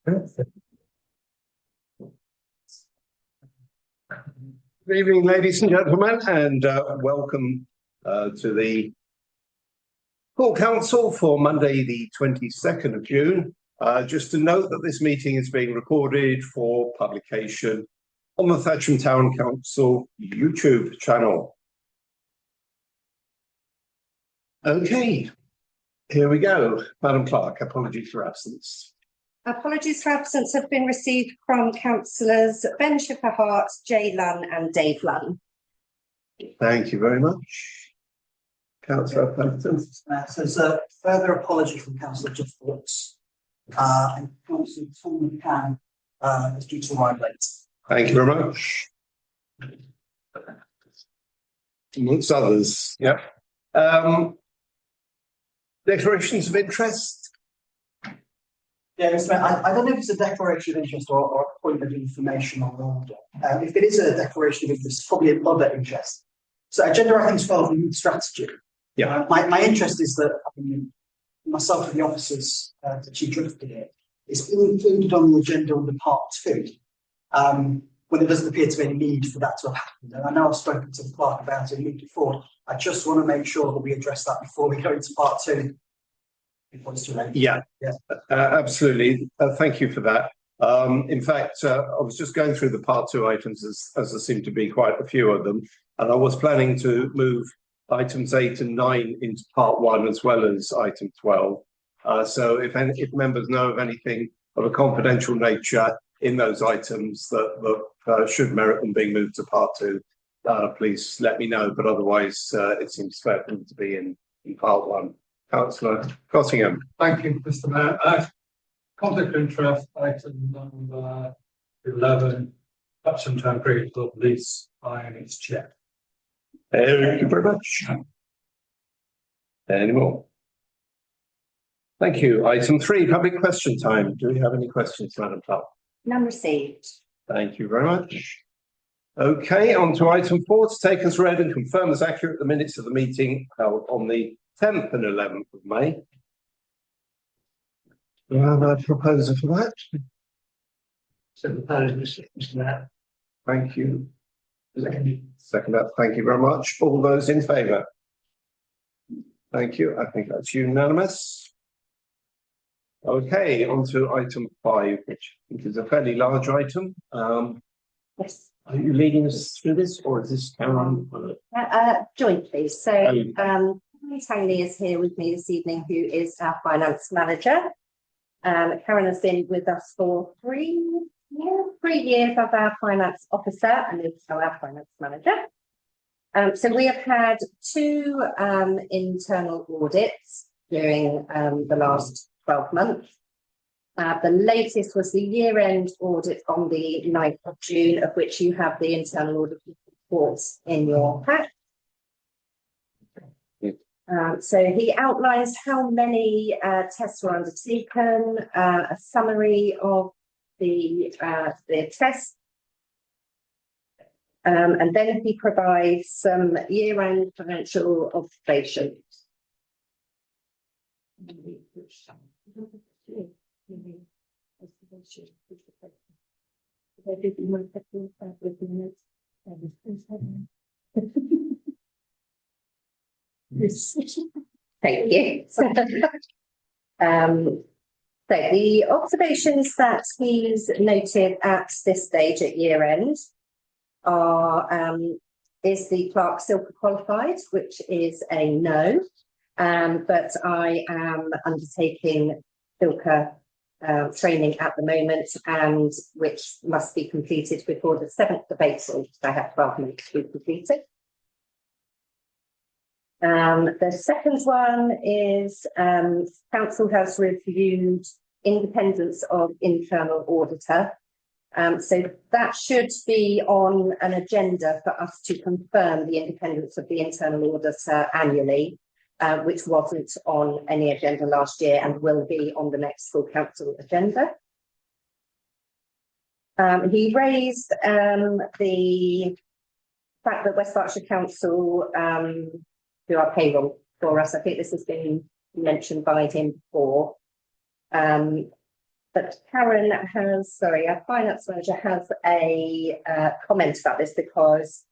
Good evening, ladies and gentlemen, and welcome to the Full Council for Monday, the 22nd of June. Just to note that this meeting is being recorded for publication on the Thatcham Town Council YouTube channel. Okay, here we go. Madam Clerk, apologies for absence. Apologies for absence have been received from councillors Ben Shipperhart, Jay Lunn and Dave Lunn. Thank you very much. Councillor Pemberton. So there's a further apology from Councillor Jeff Brooks and Councillor Tom McCann is due to arrive late. Thank you very much. Amongst others, yeah. Declarations of interest. Yeah, I don't know if it's a declaration of interest or a point of information or order. If it is a declaration of interest, it's probably an other interest. So agenda items 12 in strategy. Yeah. My interest is that myself and the officers that she drafted it, it's been included on the agenda under part 2. When there doesn't appear to be any need for that to have happened. And I know I've spoken to the clerk about it and moved it forward. I just want to make sure that we address that before we go into part 2. Yeah, absolutely. Thank you for that. In fact, I was just going through the part 2 items as there seem to be quite a few of them, and I was planning to move items 8 and 9 into part 1 as well as item 12. So if members know of anything of a confidential nature in those items that should merit them being moved to part 2, please let me know. But otherwise, it seems fair for them to be in part 1. Councillor Cottingham. Thank you, Mr. Mayor. Conflict of interest, item number 11, Thatcham Town Council lease buying its chair. Thank you very much. Any more? Thank you. Item 3, public question time. Do we have any questions, Madam Clerk? None received. Thank you very much. Okay, on to item 4, to take as read and confirm as accurate the minutes of the meeting held on the 10th and 11th of May. Do I have a proposer for that? So proposed, Mr. Mayor. Thank you. Second that. Thank you very much. All those in favour? Thank you. I think that's unanimous. Okay, on to item 5, which I think is a fairly large item. Yes. Are you leading us through this, or is this Karen? Jointly. So Tangley is here with me this evening, who is our finance manager. Karen has been with us for 3 years as our finance officer and is now our finance manager. So we have had 2 internal audits during the last 12 months. The latest was the year-end audit on the 9th of June, of which you have the internal audit reports in your pack. So he outlines how many tests were undertaken, a summary of the tests, and then he provides some year-end financial observations. Thank you. So the observations that he's noted at this stage at year end are is the clerk Silka qualified, which is a no, but I am undertaking Silka training at the moment, and which must be completed before the 7th of April. So I have 12 months to complete it. The second one is council has reviewed independence of internal auditor. So that should be on an agenda for us to confirm the independence of the internal auditor annually, which wasn't on any agenda last year and will be on the next full council agenda. He raised the fact that West Berkshire Council do our payroll for us. I think this has been mentioned by him before. But Karen has, sorry, our finance manager has a comment about this because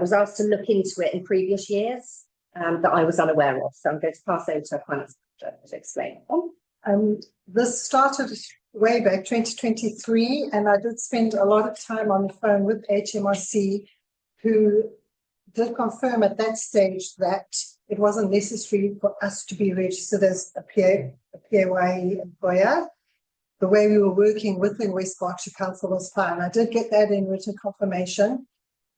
was asked to look into it in previous years that I was unaware of. So I'm going to pass over to our finance manager to explain. This started way back 2023, and I did spend a lot of time on the phone with HMRC, who did confirm at that stage that it wasn't necessary for us to be registered as a PAYE employer. The way we were working within West Berkshire Council was fine. I did get that in written confirmation,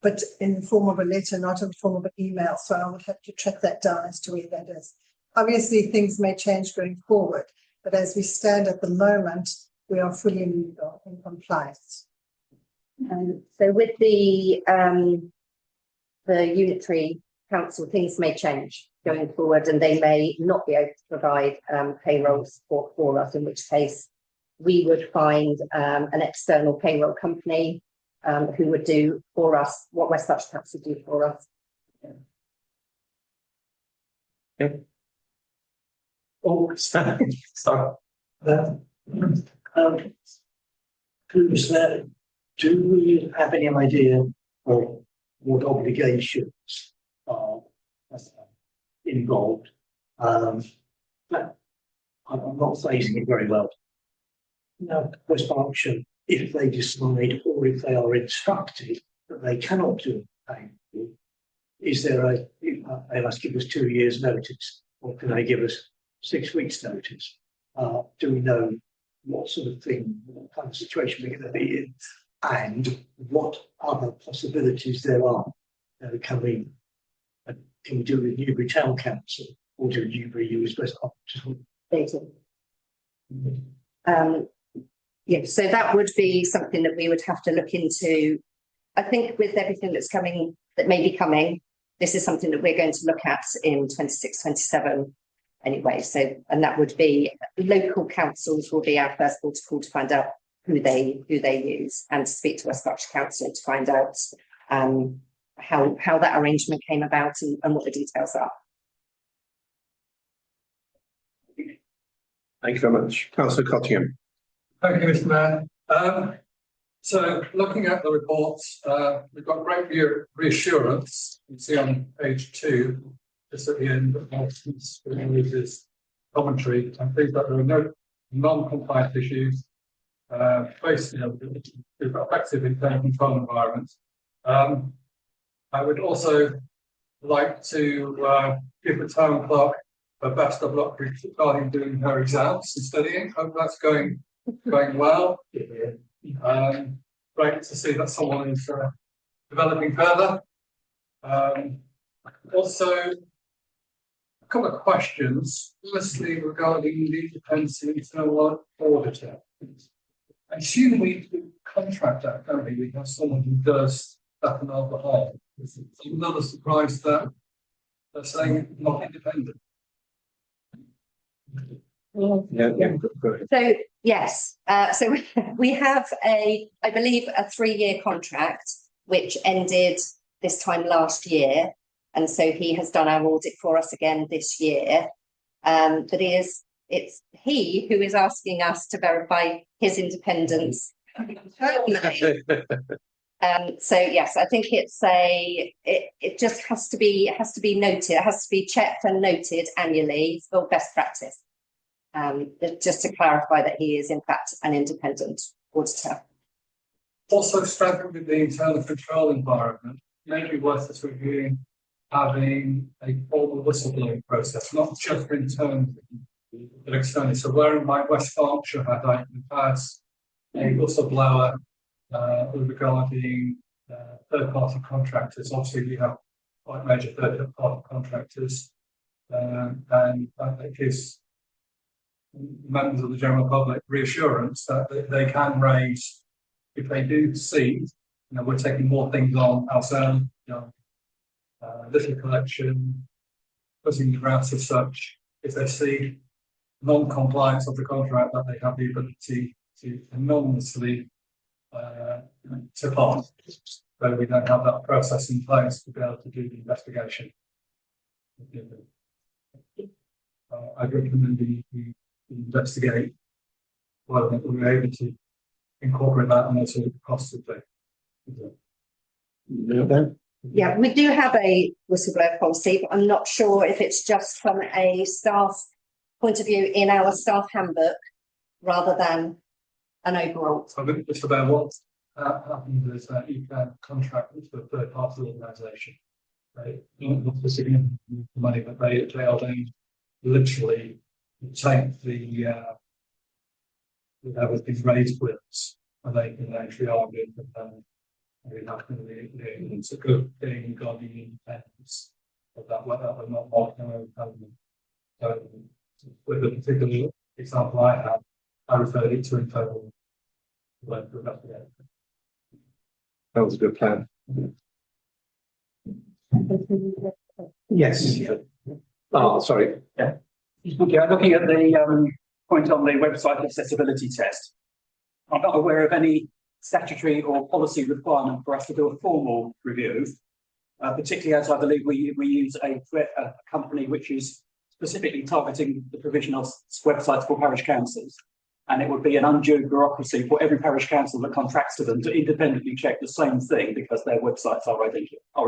but in the form of a letter, not in the form of an email. So I would have to track that down as to where that is. Obviously, things may change going forward, but as we stand at the moment, we are fully legal in compliance. So with the unitary council, things may change going forward, and they may not be able to provide payroll support for us, in which case we would find an external payroll company who would do for us what West Berkshire Council do for us. Okay. Oh, sorry. Who's there? Do we have any idea of what obligations are involved? But I'm not phrasing it very well. Now, West Berkshire, if they decide or if they are instructed that they cannot do payment, is there they must give us 2 years' notice, or can they give us 6 weeks' notice? Do we know what sort of thing, what kind of situation we're going to be in, and what other possibilities there are? Can we do with Newbury Town Council, or do Newbury use West Berkshire? Yeah, so that would be something that we would have to look into. I think with everything that's coming, that may be coming, this is something that we're going to look at in 26, 27 anyway. So, and that would be local councils will be our first port of call to find out who they use, and to speak to West Berkshire Council to find out how that arrangement came about and what the details are. Thank you very much. Councillor Cottingham. Thank you, Mr. Mayor. So looking at the reports, we've got great reassurance. You can see on page 2, just at the end of this commentary, I'm pleased that there are no non-compliant issues. We've got effective internal control environment. I would also like to give the town clerk the best of luck regarding doing her exams and studying. Hope that's going well. Great to see that someone is developing further. Also, a couple of questions, firstly regarding the independent internal auditor. I assume we contract that, don't we? We have someone who does that on our behalf. It's another surprise that they're saying not independent. So yes, so we have I believe a 3-year contract which ended this time last year, and so he has done our audit for us again this year. But it's he who is asking us to verify his independence. So yes, I think it just has to be noted. It has to be checked and noted annually for best practice. Just to clarify that he is in fact an independent auditor. Also, strengthening the internal control environment, maybe worth us reviewing having a formal whistleblowing process, not just internally, but externally. So where in my West Berkshire had I had a whistleblower regarding third-party contractors. Obviously, we have quite major third-party contractors, and that gives members of the general public reassurance that they can raise, if they do see, we're taking more things on ourselves, little collection, putting the graphs as such. If they see non-compliance of the contract, that they have the ability to anonymously tip on. So we don't have that process in place to be able to do the investigation. I'd recommend the investigate whether we were able to incorporate that and also the cost of it. Yeah, we do have a whistleblower policy, but I'm not sure if it's just from a staff point of view in our staff handbook rather than an overall. So I think it's about what happens is that you can contract with a third party organisation. They not for significant money, but they are then literally take the whatever's been raised with us, and they can actually argue that it's a good thing, got the independence of that, whether they're not marking their own element. So, with a particular example I have, I referred it to internal. That was a good plan. Yes. Oh, sorry. Yeah. Looking at the point on the website accessibility test, I'm not aware of any statutory or policy requirement for us to do a formal review, particularly as I believe we use a company which is specifically targeting the provision of websites for parish councils. And it would be an undue bureaucracy for every parish council that contracts to them to independently check the same thing because their websites are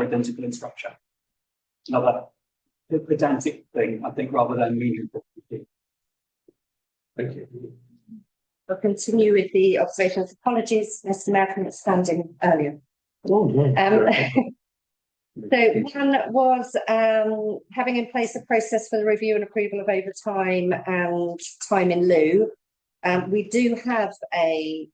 identical in structure. Another pedantic thing, I think, rather than meaningful. Thank you. We'll continue with the observations. Apologies, Mr. Merrick, standing earlier. Oh, yeah. So one was having in place a process for the review and approval of overtime and time in lieu. We do have a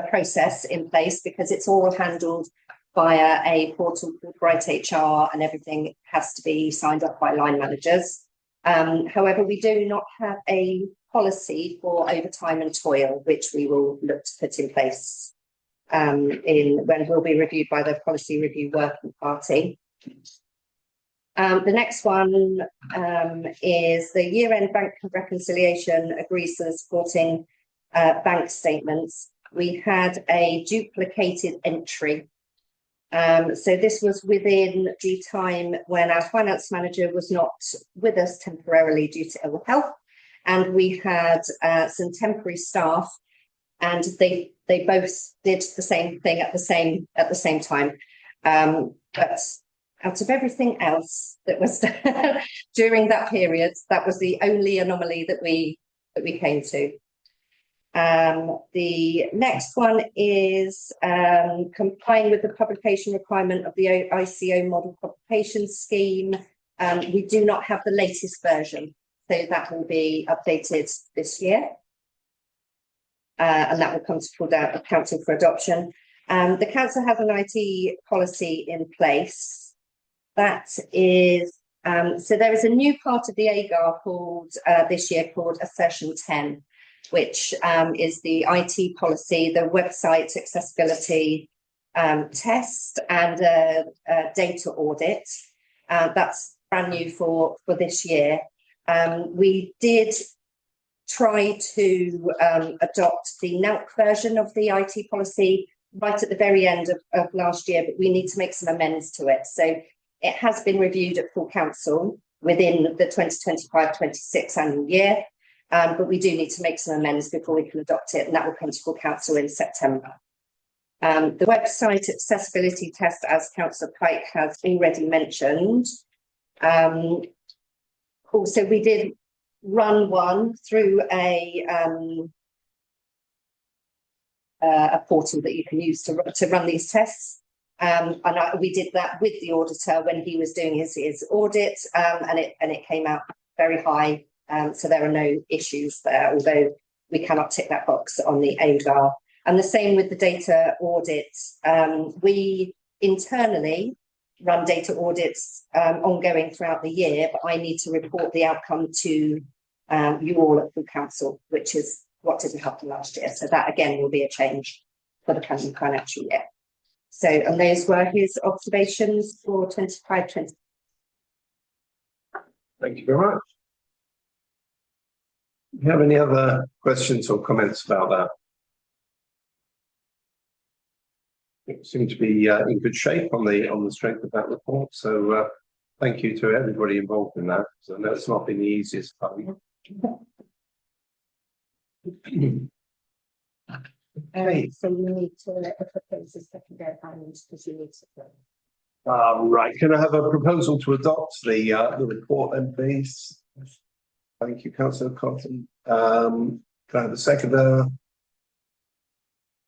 process in place because it's all handled via a portal called Bright HR, and everything has to be signed up by line managers. However, we do not have a policy for overtime and toil, which we will look to put in place when will be reviewed by the Policy Review Working Party. The next one is the year-end bank reconciliation agrees to the supporting bank statements. We had a duplicated entry. So this was within the time when our finance manager was not with us temporarily due to ill health, and we had some temporary staff, and they both did the same thing at the same time. But out of everything else that was done during that period, that was the only anomaly that we came to. The next one is complying with the publication requirement of the ICO model publication scheme. We do not have the latest version, so that will be updated this year. And that will come to full council for adoption. The council has an IT policy in place. That is, so there is a new part of the AGAR called this year called Assertion 10, which is the IT policy, the website accessibility test, and data audit. That's brand new for this year. We did try to adopt the NELC version of the IT policy right at the very end of last year, but we need to make some amends to it. So it has been reviewed at full council within the 2025-26 annual year, but we do need to make some amends before we can adopt it, and that will come to full council in September. The website accessibility test, as Councillor Pike has already mentioned, also we did run one through a portal that you can use to run these tests. We did that with the auditor when he was doing his audit, and it came out very high. So there are no issues there, although we cannot tick that box on the AGAR. And the same with the data audits. We internally run data audits ongoing throughout the year, but I need to report the outcome to you all at full council, which is what didn't happen last year. So that again will be a change for the coming financial year. So, and those were his observations for 25-20. Thank you very much. Do you have any other questions or comments about that? It seemed to be in good shape on the strength of that report. So thank you to everybody involved in that. So I know it's not been the easiest time. Okay. So you need to let the proposals secondary findings because you need to. Right, can I have a proposal to adopt the report then, please? Thank you, councillor Cotton. Can I have a seconder?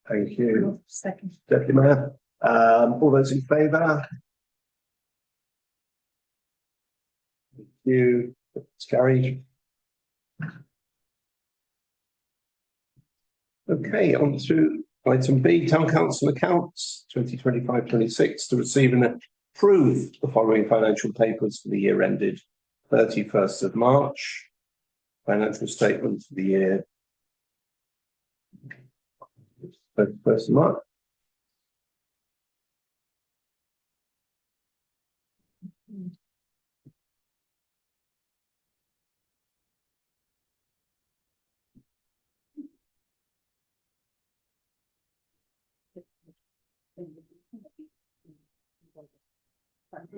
Thank you, Second. Deputy Mayor. All those in favour? Thank you, it's carried. Okay, on to item B, Town Council accounts 2025-26 to receive and approve the following financial papers for the year ended 31st of March. Financial statement for the year 31st of March.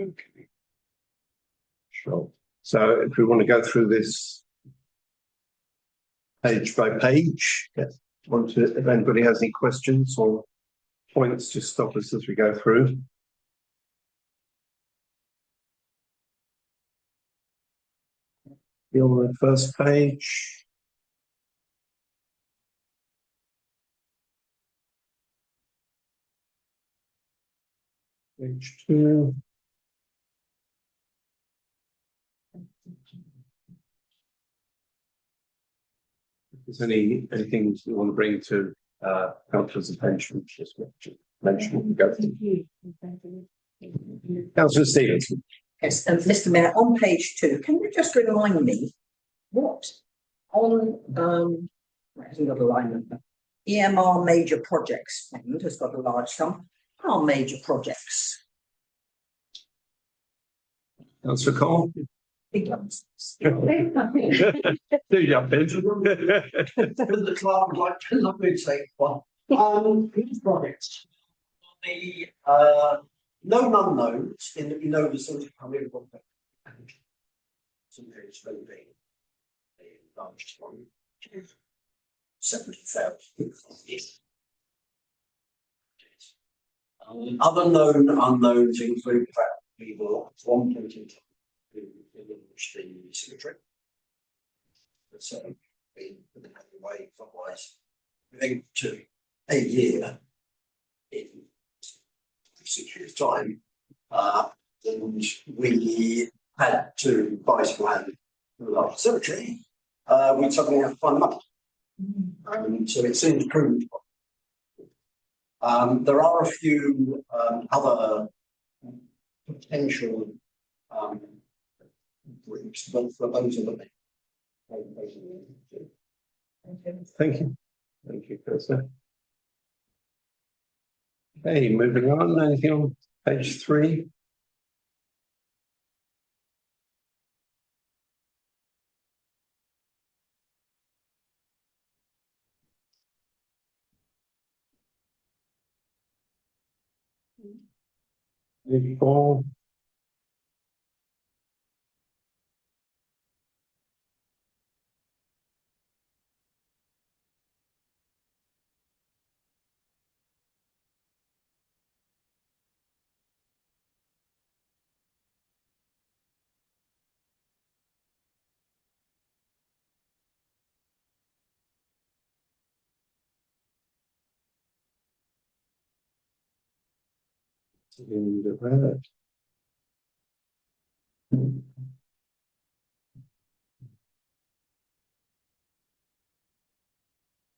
Okay. Sure. So if we want to go through this page by page, if anybody has any questions or points, just stop us as we go through. On the first page. Page 2. If there's anything you want to bring to councillors' attention, just mention go. Councillor Stevens. Yes, Mr. Mayor, on page 2, can you just remind me what on it hasn't got a line number. EMR major projects fund has got a large sum. What are major projects? Councillor Cole. Big ones. Do jump in. The clerk would like to take one. These projects, the known unknowns in that you know the sort of coming of what sometimes will be the largest one. 70,000. Other known unknowns include the fact that we will at one point in time launch the cemetery. That's been away otherwise. I think to a year in 6 years' time, and we had to buy some land for the large cemetery. We suddenly have to find money. So it seems prudent. There are a few other potential groups, but for those are the main. Thank you. Thank you, Councillor. Okay, moving on. Anything on page 3? Page 4. In the red.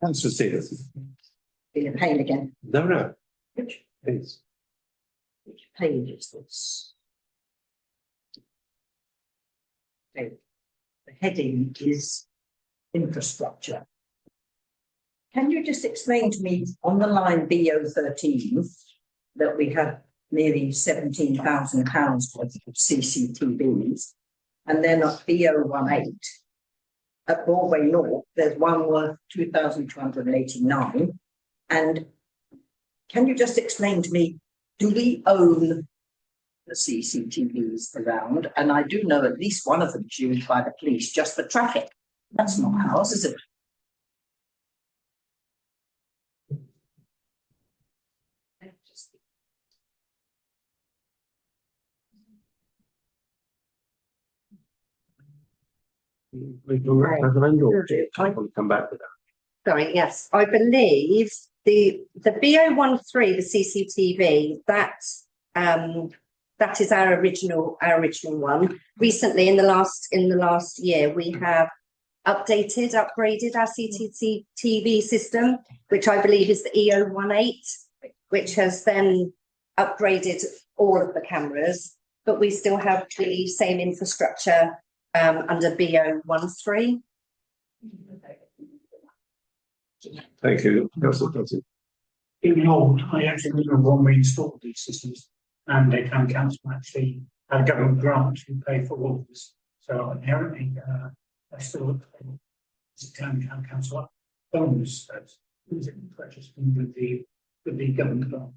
Councillor Stevens. Being a pain again. No. Which Please. page is this? Okay. The heading is infrastructure. Can you just explain to me on the line BO13 that we have nearly £17,000 worth of CCTVs, and then at BO18 at Broadway North, there's one worth 2,289. And can you just explain to me, do we own the CCTVs around? And I do know at least one of them is used by the police just for traffic. That's not ours, is it? We can recommend or come back with that. Sorry, yes, I believe the BO13, the CCTV, that is our original one. Recently, in the last year, we have upgraded our CCTV system, which I believe is the EO18, which has then upgraded all of the cameras, but we still have the same infrastructure under BO13. Thank you. Councillor Dodson. In old, I actually remember when we installed these systems, and the town council actually had a government grant to pay for all of this. So inherently, I still look for the town council owns those. Is it purchased with the government grant?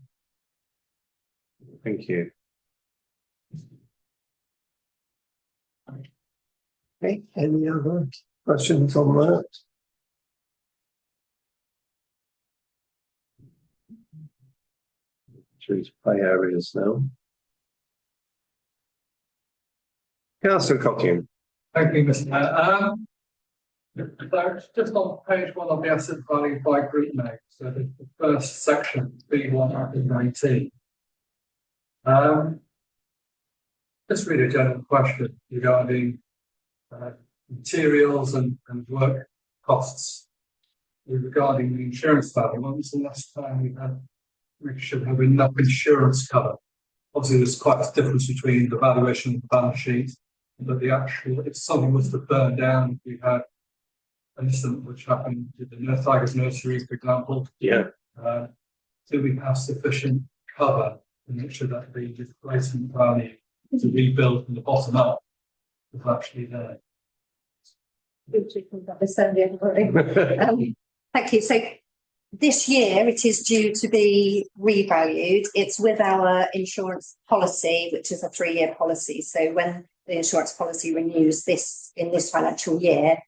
Thank you. Okay, any other questions on that? Choose play areas now. Councillor Cocking. Thank you, Mr. Mayor. So just on page 1 of the asset value by group name, so the first section, B119. Just really a general question regarding materials and work costs regarding the insurance value. When was the last time we should have enough insurance cover? Obviously, there's quite a difference between the valuation of the balance sheet, but the actual, if something was to burn down, we had an incident which happened with the Tigers Nursery, for example. Yeah. Do we have sufficient cover to make sure that the replacement value to rebuild from the bottom up is actually there? Thank you. So this year it is due to be revalued. It's with our insurance policy, which is a 3-year policy. So when the insurance policy renews in this financial year,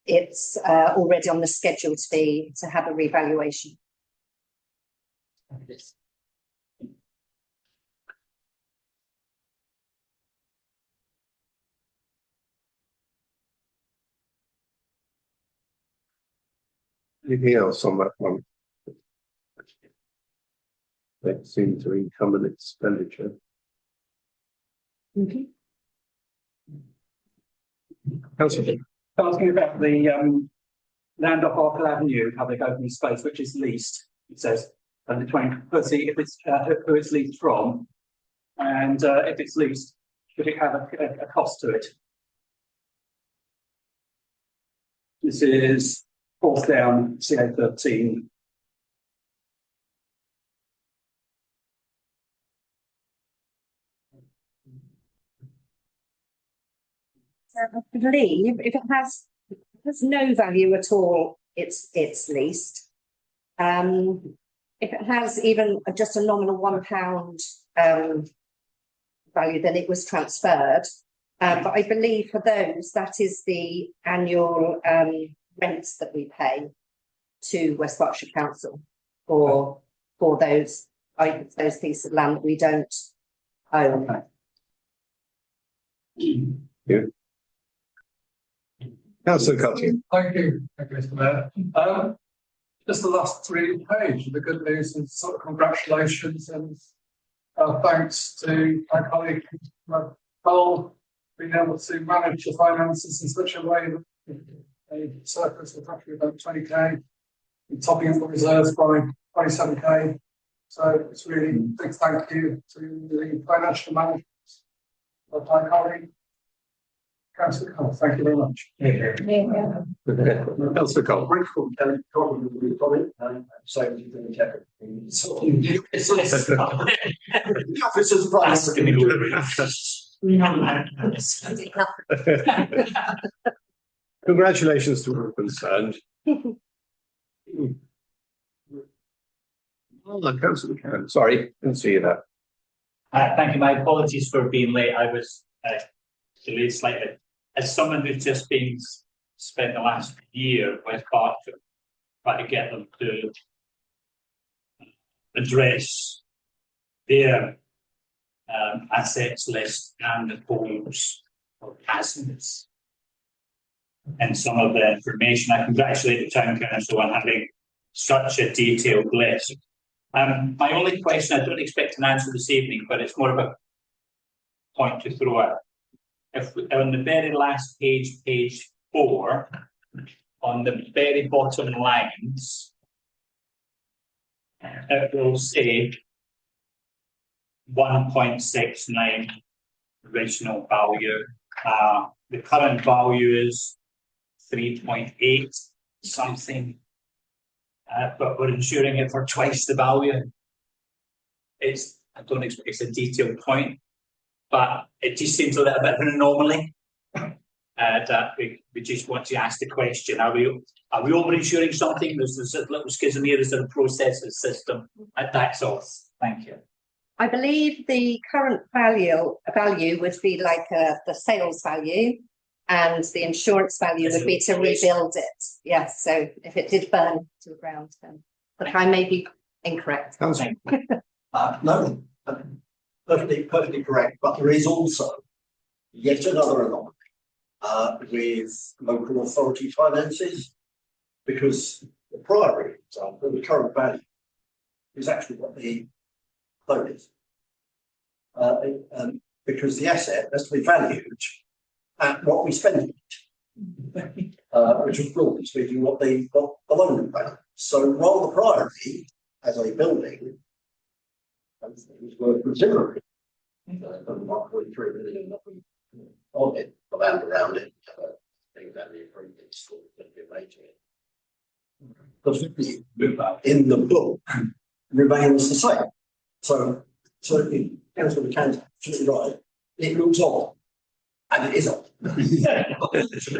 it's already on the schedule to have a revaluation. Anything else on that one? That seems to income and expenditure. Councillor. Asking about the land off Arkle Avenue, how they've opened space, which is leased, it says, and the 20, let's see if it's who it's leased from, and if it's leased, should it have a cost to it? This is 4th down, CA13. I believe if it has no value at all, it's leased. If it has even just a nominal £1 value, then it was transferred. But I believe for those, that is the annual rents that we pay to West Berkshire Council for those pieces of land that we don't own. Okay. Yeah. Councillor Cotting. Thank you, Mr. Mayor. Just the last 3 pages, the good news and sort of congratulations and thanks to my colleague Cole being able to manage the finances in such a way that a surplus of roughly about 20k, and topping up the reserves by 27k. So it's really a big thank you to the financial management of my colleague. Councillor Cole, thank you very much. Councillor Cole. Grateful comment, so you can check it. The officer's price. Congratulations to all concerned. Oh, Councillor Karen, sorry, didn't see you there. Thank you. My apologies for being late. I was delayed slightly. As someone who's just been spent the last year with Berkshire trying to get them to address their assets list and the polls of hazards. And some of the information, I congratulate the Town Council on having such a detailed list. My only question, I don't expect an answer this evening, but it's more of a point to throw out. If on the very last page, page 4, on the very bottom lines, it will say 1.69 original value. The current value is 3.8 something, but we're insuring it for twice the value. I don't expect it's a detailed point, but it just seems a little bit of an anomaly. That we just want to ask the question: Are we over insuring something? There's a little schism here. There's a processes system. That's all. Thank you. I believe the current value would be like the sales value, and the insurance value would be to rebuild it. Yes, so if it did burn to the ground, then. But I may be incorrect. No, perfectly correct. But there is also yet another anomaly with local authority finances, because the Priory, for example, the current value is actually what the loan is. Because the asset has to be valued at what we spend it, which is broadly speaking what the loan value. So while the Priory as a building is worth 0, 1.3 million on it, the land around it, things that the improvements that we're making it. The value in the book remains the same. So Councillor McCann's absolutely right. It looks odd, and it is odd. For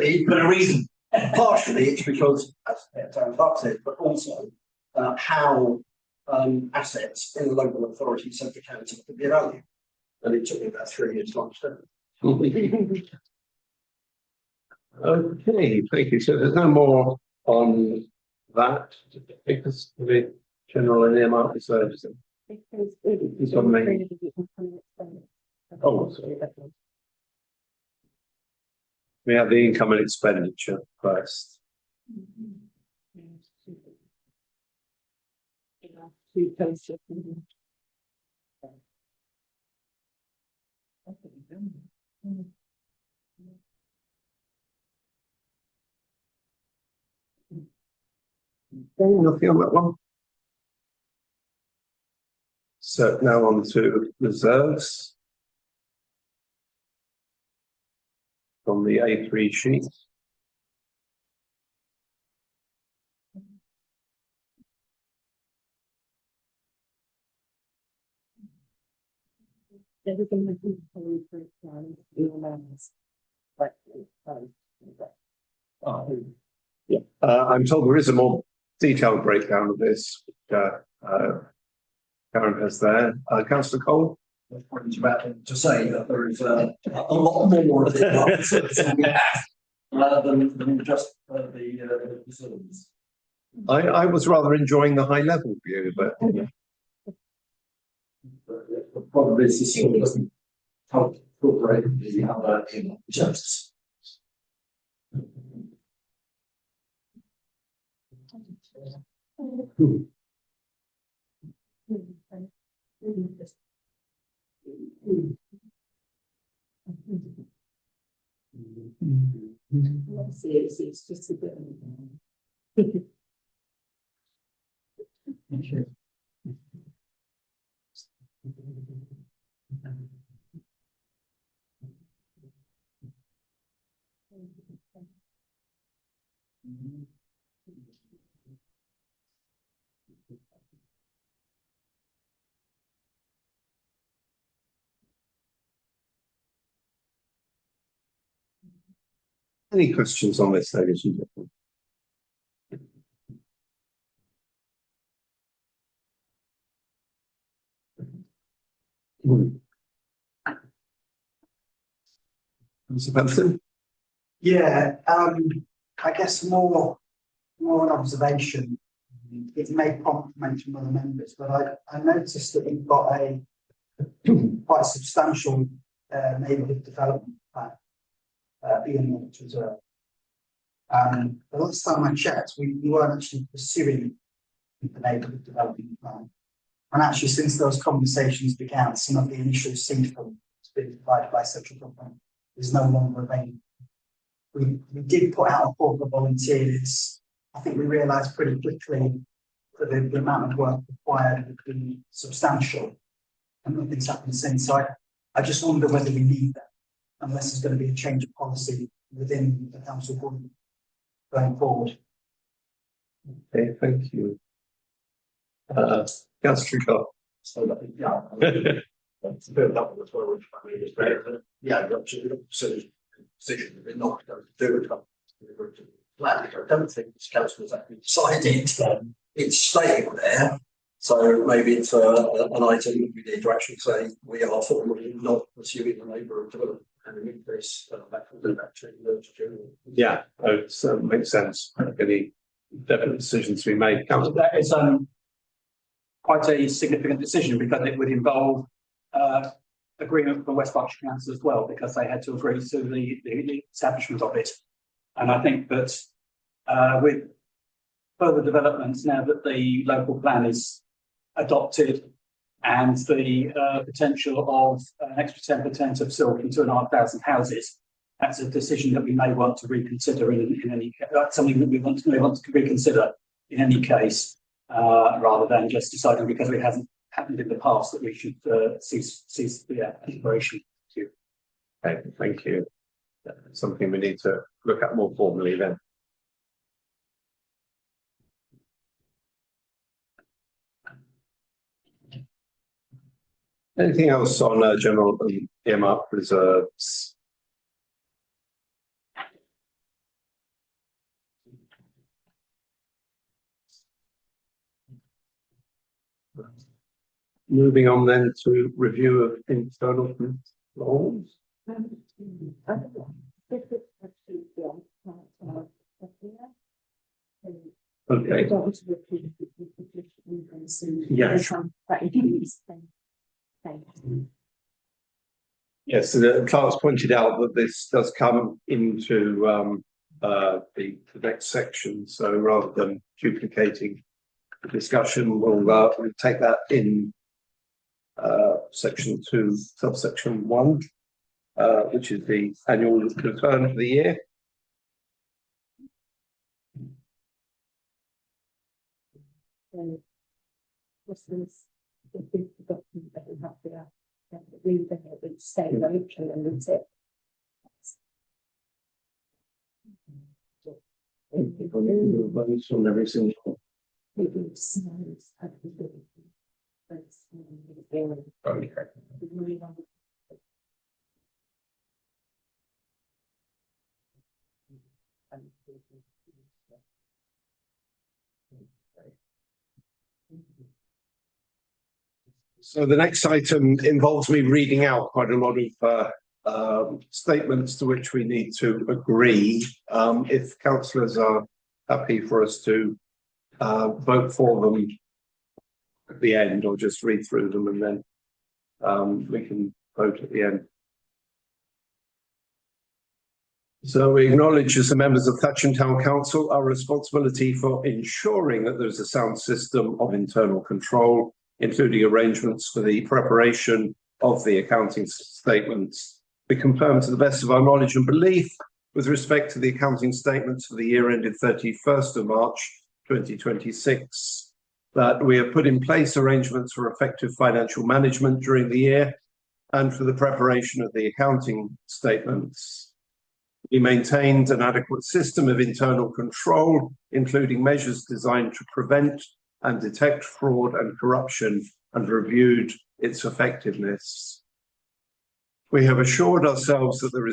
a reason. Partially, it's because, as Town Clerk said, but also how assets in the local authority centre council to be valued. And it took me about 3 years to understand. Okay, thank you. So there's no more on that because the general and earmark reserves. It's on me. Oh, sorry. We have the income and expenditure first. Nothing on that one. So now on to reserves from the A3 sheet. I'm told there is a more detailed breakdown of this. Karen has there. Councillor Cole? I was about to say that there is a lot more of it than just the reserves. I was rather enjoying the high level view, but the problem is this sort of doesn't help incorporate the other adjustments. It's just a bit. any questions on this, ladies and gentlemen? Mr. Benson? Yeah, I guess more an observation. It may prompt mention of other members, but I noticed that we've got a quite a substantial neighbourhood development plan being Norwich Reserve. The last time I checked, we weren't actually pursuing the neighbourhood development plan. And actually, since those conversations began, some of the initial seed funding that's been provided by central government is no longer available. We did put out a call for volunteers. I think we realised pretty quickly that the amount of work required would be substantial, and nothing's happened since. So I just wonder whether we need that, unless there's going to be a change of policy within the council board going forward. Okay, thank you. Councillor Tricott. So that, yeah, that's a bit of that as well, which I mean is great. Yeah, you're absolutely position we're not going to do it. I don't think this council has actually decided. It's staying there, so maybe it's an item that we need to actually say we are formally not pursuing the neighbourhood development, and in this that will do actually the general. Yeah, it makes sense. Any definite decisions to be made. Councillor. That is quite a significant decision, because it would involve agreement from West Berkshire Council as well, because they had to agree to the establishment of it. And I think that with further developments, now that the local plan is adopted and the potential of an extra 10% of silk in 2,500 houses, that's a decision that we may want to reconsider in any case. That's something that we want to reconsider in any case, rather than just deciding because it hasn't happened in the past that we should cease the exploration. Okay, thank you. That's something we need to look at more formally then. Anything else on general earmark reserves? Moving on then to review of internal controls. Okay. Yes. Yes, so the clerk's pointed out that this does come into the next section. So rather than duplicating the discussion, we'll take that in section 2, subsection 1, which is the annual return for the year. This is the document that we have here. Read it, it's stay note and read it. Votes on every single. Okay. So the next item involves me reading out quite a lot of statements to which we need to agree. If councillors are happy for us to vote for them at the end, or just read through them and then we can vote at the end. So we acknowledge, as the members of Thatcham Town Council, our responsibility for ensuring that there is a sound system of internal control, including arrangements for the preparation of the accounting statements. We confirm to the best of our knowledge and belief with respect to the accounting statements for the year ended 31st of March 2026 that we have put in place arrangements for effective financial management during the year and for the preparation of the accounting statements. We maintained an adequate system of internal control, including measures designed to prevent and detect fraud and corruption, and reviewed its effectiveness. We have assured ourselves that there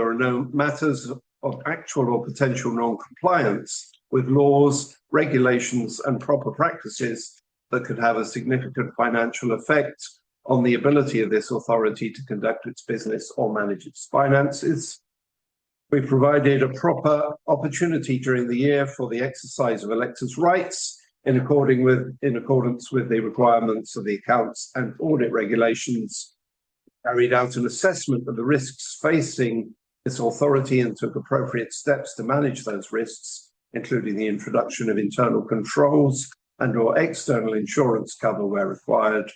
are no matters of actual or potential non-compliance with laws, regulations, and proper practices that could have a significant financial effect on the ability of this authority to conduct its business or manage its finances. We provided a proper opportunity during the year for the exercise of electors' rights in accordance with the requirements of the accounts and audit regulations, carried out an assessment of the risks facing this authority and took appropriate steps to manage those risks, including the introduction of internal controls and/or external insurance cover where required.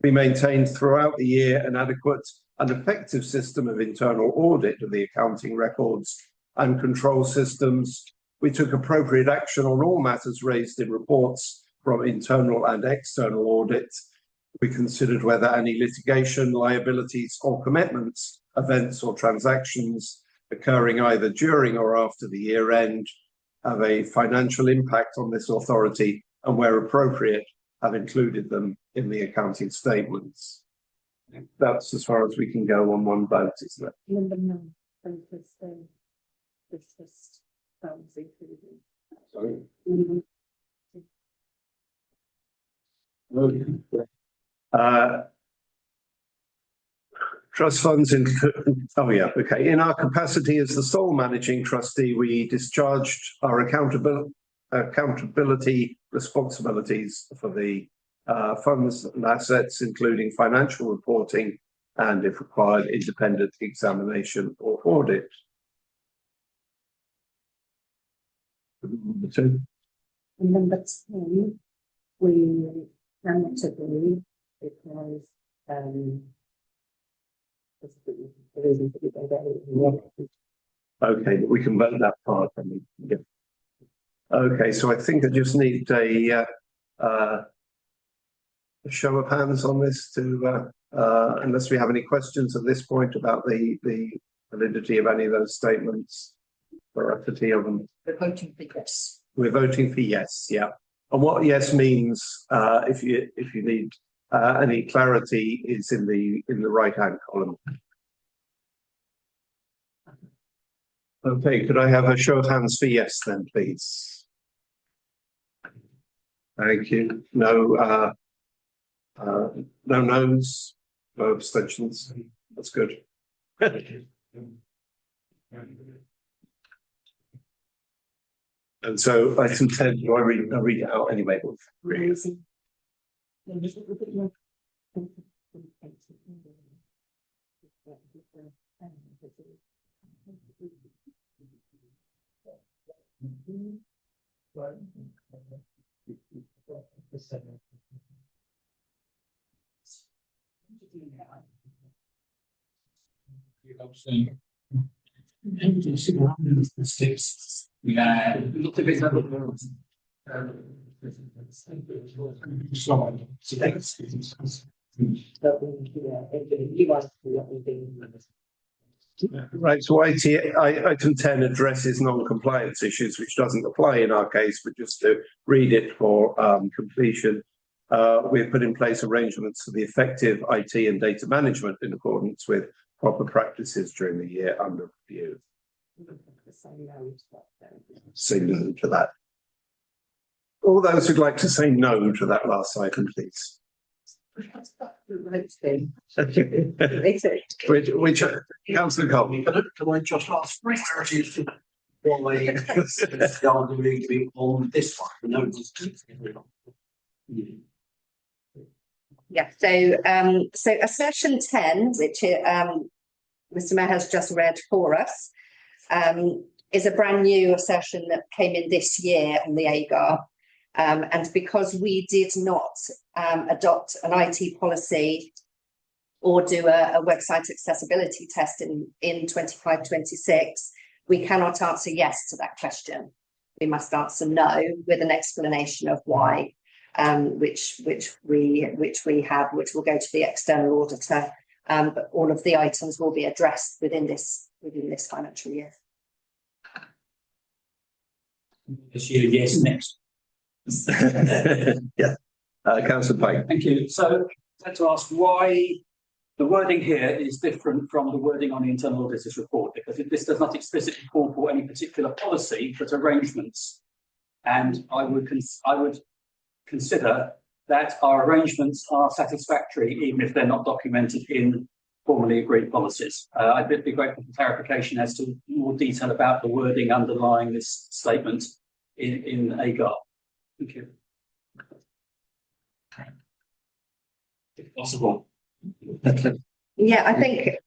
We maintained throughout the year an adequate and effective system of internal audit of the accounting records and control systems. We took appropriate action on all matters raised in reports from internal and external audit. We considered whether any litigation, liabilities or commitments, events or transactions occurring either during or after the year end have a financial impact on this authority and where appropriate have included them in the accounting statements. That's as far as we can go on one vote, isn't it? Number 9, this list sounds included. Sorry. Trust funds in, oh yeah, okay. In our capacity as the sole managing trustee, we discharged our accountability responsibilities for the funds and assets, including financial reporting and, if required, independent examination or audit. Number 10, we cannot agree because okay, but we can vote that part. Yeah. Okay, so I think I just need a show of hands on this to, unless we have any questions at this point about the validity of any of those statements, veracity of them. We're voting for yes. We're voting for yes, yeah. And what yes means, if you need any clarity, is in the right-hand column. Okay, could I have a show of hands for yes then, please? Thank you. No no's, no abstentions. That's good. And so item 10, do I read it out anyway? Yeah. Right, so item 10 addresses non-compliance issues, which doesn't apply in our case, but just to read it for completion. We've put in place arrangements for the effective IT and data management in accordance with proper practices during the year under review. Say no to that. All those who'd like to say no to that last item, please. Which Councillor Cole. Can I just ask for clarity as to why it's going to be on this one? No. Yeah, so assertion 10, which Mr. Mayor has just read for us, is a brand new assertion that came in this year on the AGAR. And because we did not adopt an IT policy or do a website accessibility test in 25-26, we cannot answer yes to that question. We must answer no with an explanation of why, which we have, which will go to the external auditor. But all of the items will be addressed within this financial year. This year, yes, next. Yeah, Councillor Pike. Thank you. So I'd like to ask why the wording here is different from the wording on the internal auditor's report, because this does not explicitly call for any particular policy, but arrangements. And I would consider that our arrangements are satisfactory, even if they're not documented in formally agreed policies. I'd be grateful for clarification as to more detail about the wording underlying this statement in AGAR. Thank you. If possible. Yeah, I think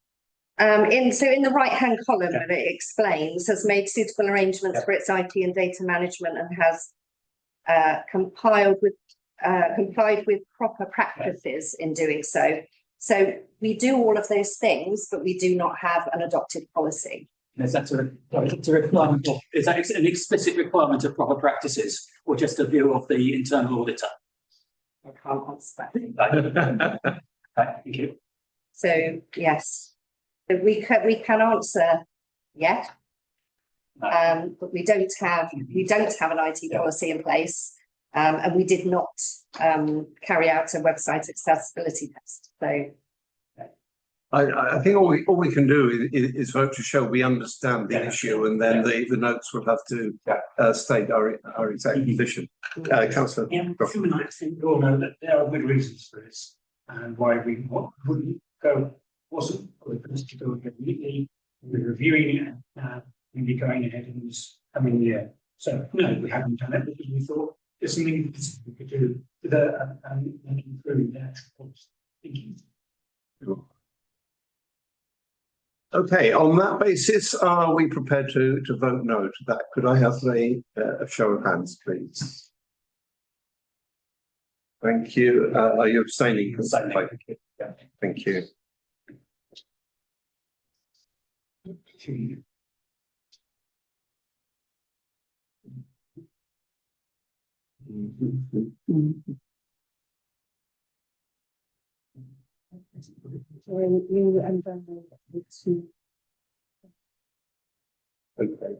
in the right-hand column where it explains, has made suitable arrangements for its IT and data management and has complied with proper practices in doing so. So we do all of those things, but we do not have an adopted policy. Is that a requirement of, is that an explicit requirement of proper practices or just a view of the internal auditor? I can't answer that. Thank you. So yes, but we can answer yes, but we don't have an IT policy in place, and we did not carry out a website accessibility test. So I think all we can do is vote to show we understand the issue, and then the notes will have to state our exact position. Councillor. Yeah, I think we all know that there are good reasons for this and why we wouldn't go, wasn't for us to go immediately. We're reviewing it, we'd be going ahead in this coming year. So no, we haven't done it because we thought there's something we could do with improving the actual policy. Thank you. Okay, on that basis, are we prepared to vote no to that? Could I have a show of hands, please? Thank you. Are you abstaining? Thank you. Okay.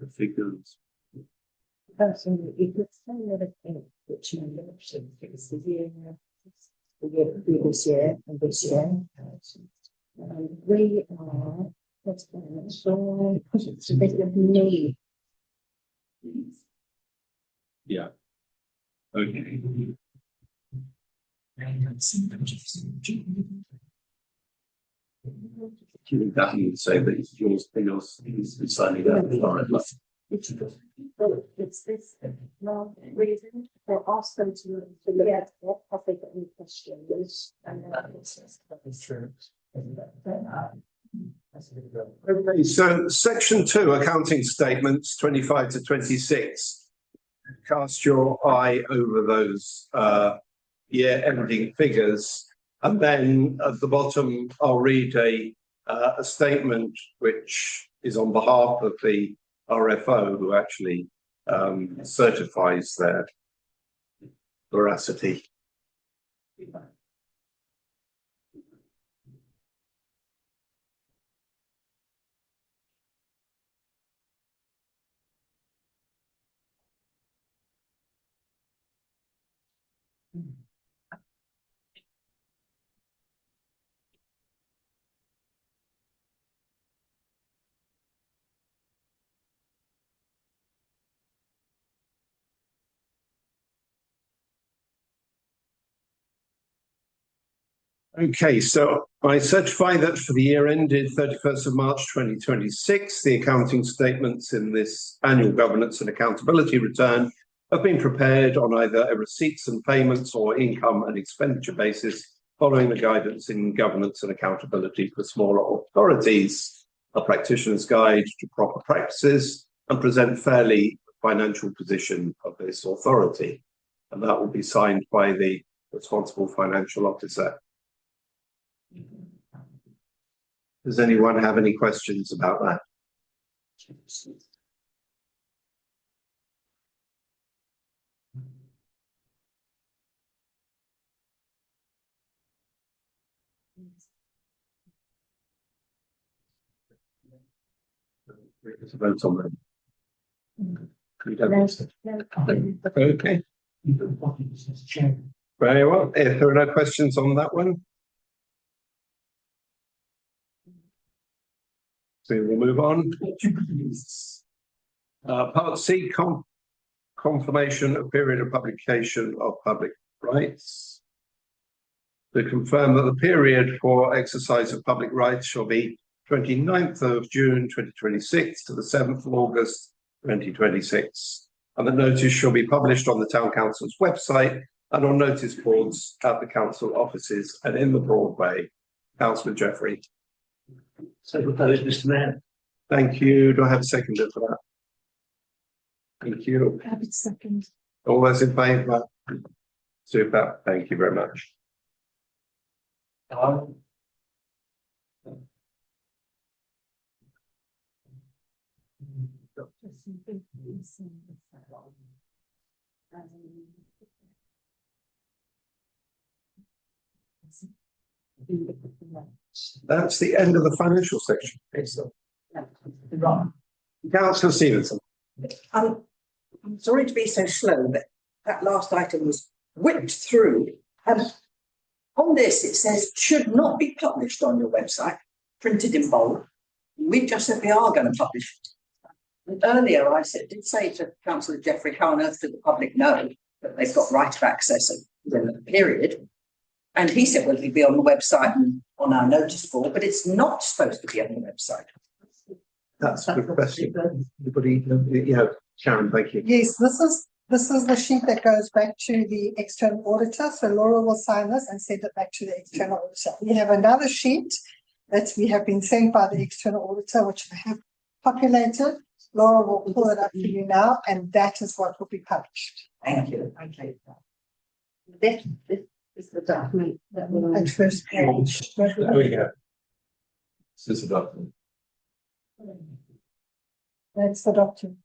The figures. Personally, you could say another thing which you mentioned, it was the year previous year and this year. We are, what's a bit of need. Yeah. Okay. That you would say that yours is signing up. It's this reason they ask them to look at what have they got any questions and then true. Okay, so section 2, accounting statements 25 to 26. Cast your eye over those year ending figures, and then at the bottom I'll read a statement which is on behalf of the RFO, who actually certifies their veracity. Okay, so I certify that for the year ended 31st of March 2026, the accounting statements in this annual governance and accountability return have been prepared on either a receipts and payments or income and expenditure basis, following the guidance in governance and accountability for smaller authorities, a practitioner's guide to proper practices, and present fairly financial position of this authority. And that will be signed by the responsible financial officer. Does anyone have any questions about that? There's a vote on them. Okay. Very well. If there are no questions on that one, so we'll move on. Part C, confirmation of period of publication of public rights. To confirm that the period for exercise of public rights shall be 29th of June 2026 to the 7th of August 2026. And the notice shall be published on the Town Council's website and on notice boards at the council offices and in the Broadway. Councillor Jeffrey. So proposed, Mr. Mayor. Thank you. Do I have a seconder for that? Thank you. Happy second. All those in favour? Super. Thank you very much. That's the end of the financial section. Councillor Stevenson. I'm sorry to be so slow, but that last item was whipped through. On this, it says should not be published on your website, printed in bold. We just said we are going to publish it. And earlier, did say to Councillor Jeffrey, how on earth do the public know that they've got right of access within the period? And he said, well, it'll be on the website and on our notice board, but it's not supposed to be on the website. That's a good question. Anybody, Sharon, thank you. Yes, this is the sheet that goes back to the external auditor. So Laura will sign this and send it back to the external auditor. We have another sheet that we have been sent by the external auditor, which I have populated. Laura will pull it up for you now, and that is what will be published. Thank you. Okay. This is the document that will. At first page. There we go. This is a document. That's the document.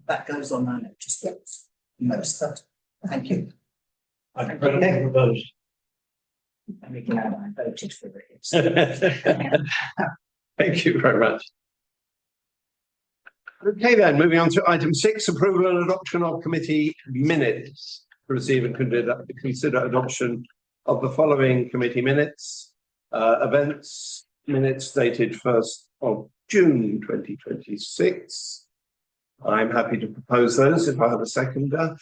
That goes on our notice boards. Most of it. Thank you. I proposed. I'm glad I voted for it. Thank you very much. Okay, then moving on to item 6, approval and adoption of committee minutes. To receive and consider adoption of the following committee minutes. Events minutes dated 1st of June 2026. I'm happy to propose those if I have a seconder.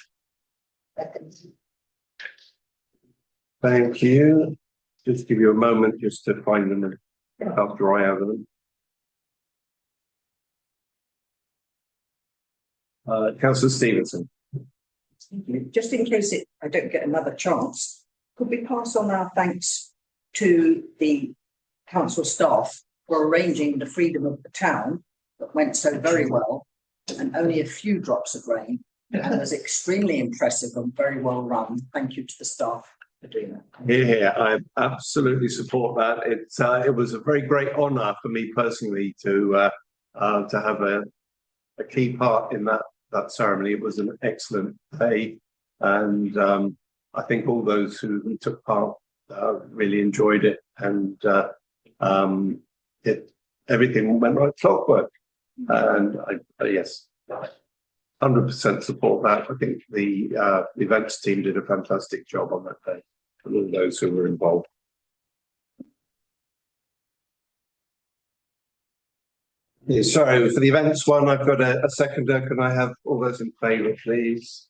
Thank you. Just give you a moment just to find them after I have them. Councillor Stevenson. Thank you. Just in case I don't get another chance, could we pass on our thanks to the council staff for arranging the freedom of the town that went so very well, and only a few drops of rain, and was extremely impressive and very well run. Thank you to the staff for doing that. Yeah, I absolutely support that. It was a very great honour for me personally to have a key part in that ceremony. It was an excellent day, and I think all those who took part really enjoyed it, and everything went like clockwork. And yes, 100% support that. I think the events team did a fantastic job on that day, and all those who were involved. Yeah, sorry, for the events one, I've got a seconder. Can I have all those in favour, please?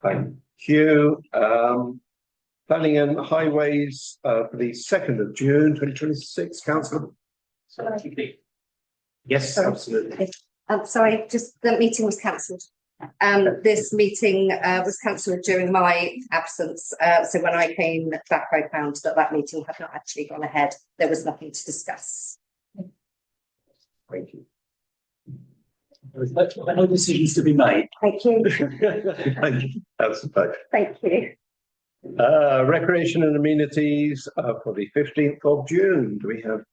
Thank you. Planning and Highways for the 2nd of June 2026, Councillor. Yes, absolutely. Sorry, just the meeting was cancelled. This meeting was cancelled during my absence. So when I came back, I found that meeting had not actually gone ahead. There was nothing to discuss. Thank you. There are no decisions to be made. Thank you. Thank you. That's the fact. Thank you. Recreation and amenities for the 15th of June. Do we have?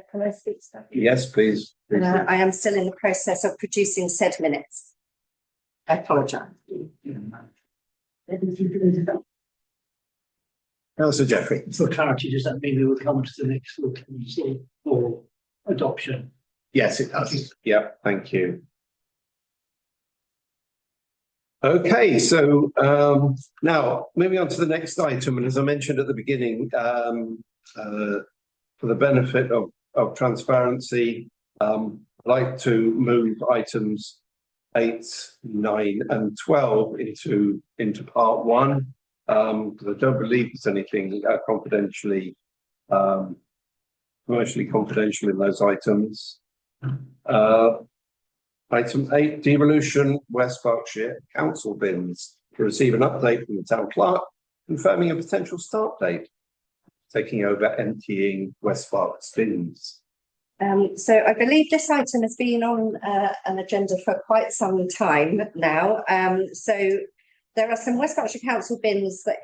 Can I speak to that? Yes, please. I am still in the process of producing said minutes. I apologise. Councillor Jeffrey. For clarity, does that mean we will come to the next full council for adoption? Yes, it does. Yeah, thank you. Okay, so now moving on to the next item, and as I mentioned at the beginning, for the benefit of transparency, I'd like to move items 8, 9, and 12 into part 1, because I don't believe there's anything commercially confidential in those items. Item 8, devolution West Berkshire Council bins, to receive an update from the town clerk confirming a potential start date, taking over emptying West Berk's bins. So I believe this item has been on an agenda for quite some time now. So there are some West Berkshire Council bins that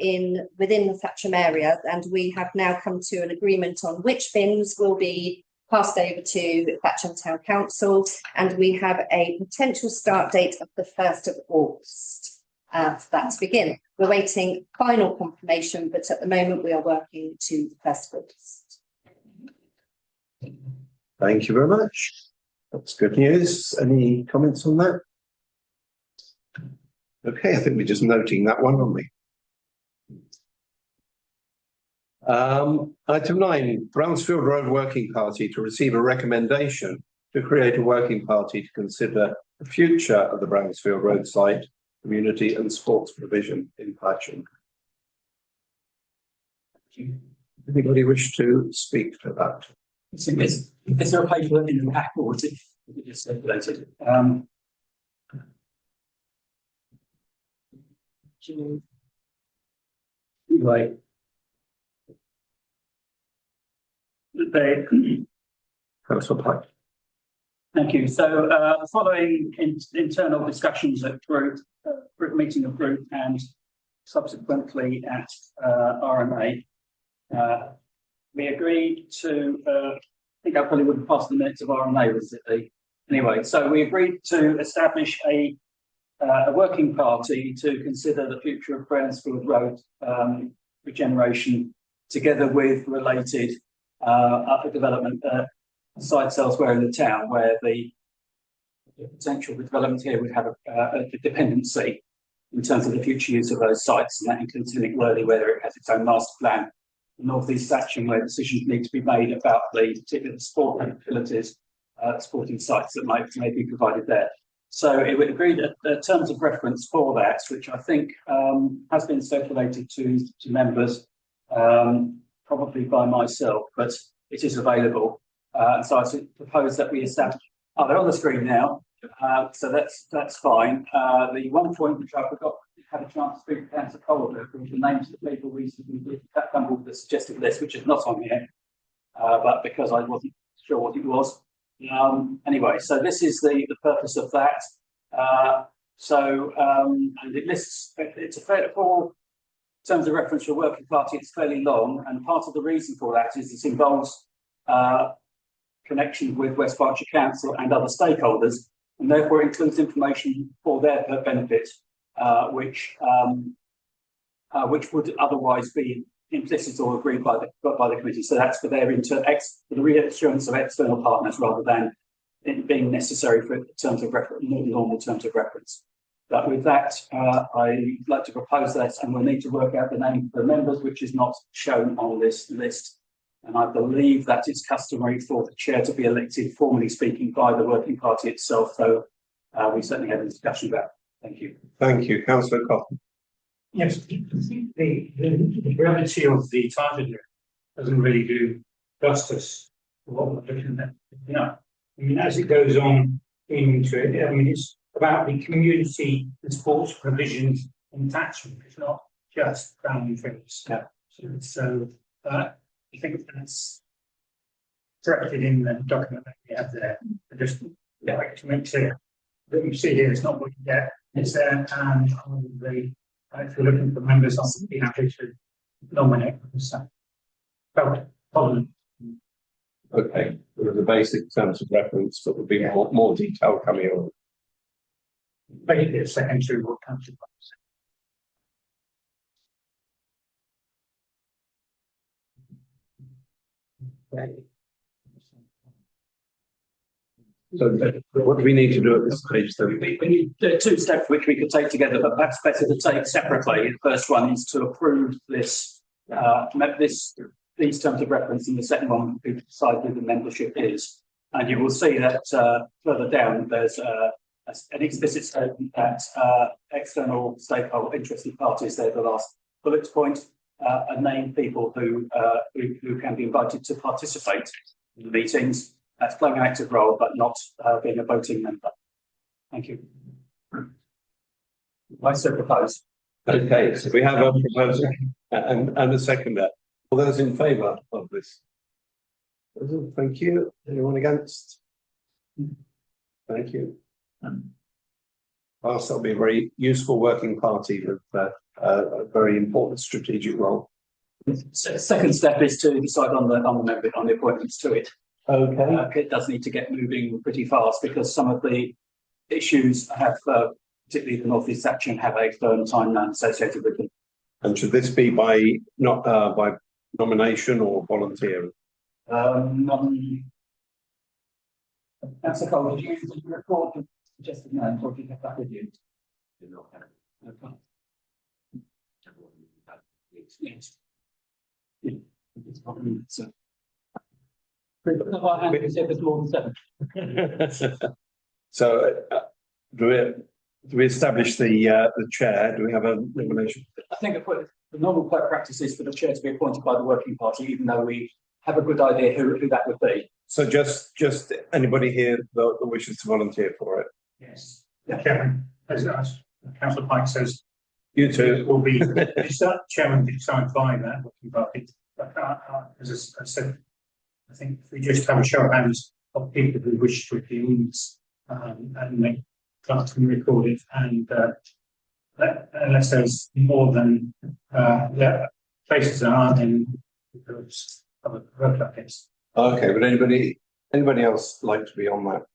within the Thatcham area, and we have now come to an agreement on which bins will be passed over to Thatcham Town Council, and we have a potential start date of the 1st of August for that to begin. We're waiting final confirmation, but at the moment we are working to the 1st of August. Thank you very much. That's good news. Any comments on that? Okay, I think we're just noting that one, aren't we? Item 9, Brownsfield Road Working Party to receive a recommendation to create a working party to consider the future of the Brownsfield Road site, community and sports provision in Thatcham. Anybody wish to speak to that? Is there a paper in the back, or is it just circulated? Right. Councillor Pike. Thank you. So, following internal discussions at group meeting of group and subsequently at RMA, we agreed to. I think I probably would have passed the minutes of RMA. Was it anyway? So we agreed to establish a working party to consider the future of Brownsfield Road regeneration, together with related development sites elsewhere in the town, where the potential for development here would have a dependency in terms of the future use of those sites, and that includes Linwick Worthy, whether it has its own master plan, North East Thatcham, where decisions need to be made about the particular sporting facilities, sporting sites that may be provided there. So it would agree that the terms of reference for that, which I think has been circulated to members, probably by myself, but it is available. So I propose that we establish. Oh, they're on the screen now, so that's fine. The one point which I forgot to have a chance to speak to Councillor Calder was the names of the people we did that the suggested list, which is not on here, but because I wasn't sure what it was. Anyway, so this is the purpose of that. And it lists, it's a fair for terms of reference for a working party, it's fairly long, and part of the reason for that is this involves connection with West Berkshire Council and other stakeholders, and therefore includes information for their benefit, which would otherwise be implicit or agreed by the committee. So that's for their for the reassurance of external partners, rather than it being necessary for terms of reference, normal terms of reference. But with that, I'd like to propose that, and we'll need to work out the name of the members, which is not shown on this list. And I believe that it's customary for the chair to be elected, formally speaking, by the working party itself. So we certainly had a discussion about it. Thank you. Thank you, Councillor Cotton. Yes, I think the brevity of the title here doesn't really do justice to what we're looking at. Yeah, I mean, as it goes on into it, I mean, it's about the community and sports provisions in Thatcham. It's not just family friends. Yeah. So I think that's corrected in the document that we have there. I just like to make clear that you see here, it's not what you get. It's there, and if you're looking for members, I'll be happy to nominate them. Okay, there are the basic terms of reference, but there'll be more detail coming on. Basically, a second to what council. So what do we need to do at this stage then? We need two steps which we could take together, but perhaps better to take separately. The first one is to approve this, these terms of reference, and the second one to decide who the membership is. And you will see that further down there's an explicit statement that external stakeholder interested parties, they're the last bullet point, and name people who can be invited to participate in the meetings. That's playing an active role, but not being a voting member. Thank you. I so propose. Okay, so we have a proposal and a seconder. All those in favour of this? Thank you. Anyone against? Thank you. Whilst that'll be a very useful working party with a very important strategic role. Second step is to decide on the appointments to it. Okay. It does need to get moving pretty fast because some of the issues have, particularly the North East Thatcham, have a firm timeline associated with them. And should this be by nomination or volunteer? Councillor Cole, did you record the suggested names or did you have that with you? Okay. Yes. So. So, do we establish the chair? Do we have a nomination? I think the normal practice is for the chair to be appointed by the working party, even though we have a good idea who that would be. So just anybody here that wishes to volunteer for it? Yes. Yeah. Chairman, as Councillor Pike says, you too will be chairman decided by that working party. But as I said, I think if we just have a show of hands of people who wish to appease and make class can record it, and unless there's more than places that aren't in because of a vote like this. Okay, but anybody else like to be on that?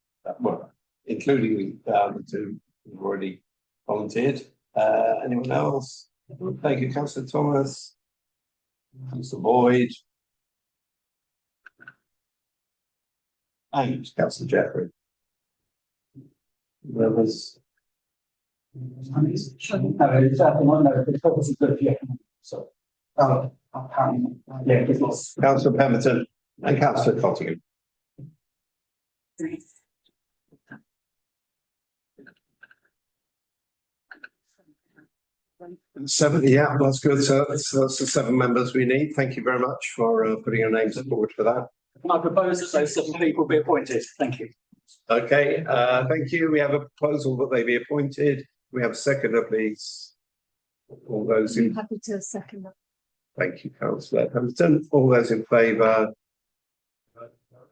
Well, including the two who've already volunteered. Anyone else? Thank you, Councillor Thomas. Councillor Boyd. And Councillor Jeffrey. There was. Councillor Pemberton and Councillor Cottingham. Seven, yeah, that's good. So that's the 7 members we need. Thank you very much for putting your names forward for that. I propose that those 7 people be appointed. Thank you. Okay, thank you. We have a proposal that they be appointed. We have a seconder, please. All those in. I'm happy to second that. Thank you, Councillor Pemberton. All those in favour?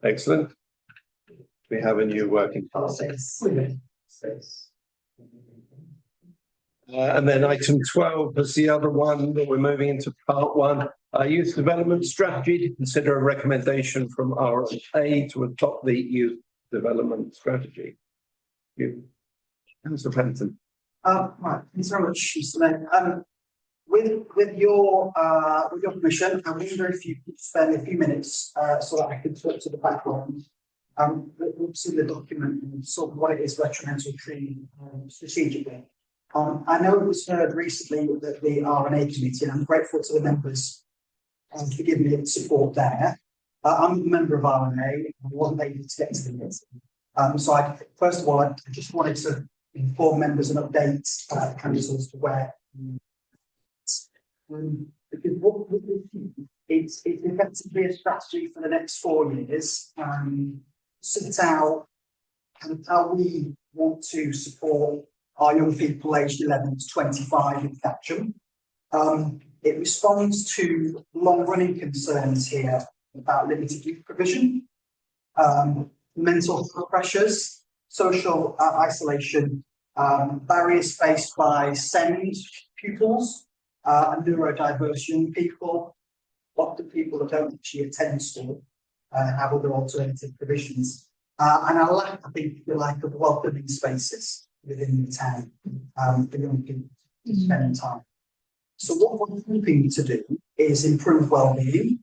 Excellent. We have a new working party. And then item 12 is the other one that we're moving into part 1. Youth development strategy, to consider a recommendation from RA to adopt the youth development strategy. You, Councillor Pemberton. Right, thanks very much, Mr. Mayor. With your permission, I wonder if you could spend a few minutes so that I can talk to the background. We'll see the document and sort of what it is retromental tree strategically. I know it was heard recently that the RNA committee, and I'm grateful to the members for giving me support there. I'm a member of RNA, and I wasn't able to get to the meeting. So first of all, I just wanted to inform members and update candidates as to where. Because what we do, it's effectively a strategy for the next 4 years. Set out kind of how we want to support our young people aged 11 to 25 in Thatcham. It responds to long-running concerns here about limited youth provision, mental health pressures, social isolation, barriers faced by SEND pupils, and neurodiverse young people, often people that don't actually attend school, have other alternative provisions, and a lack, I think, if you like, of welcoming spaces within the town for young people to spend time. So what we're hoping to do is improve well-being.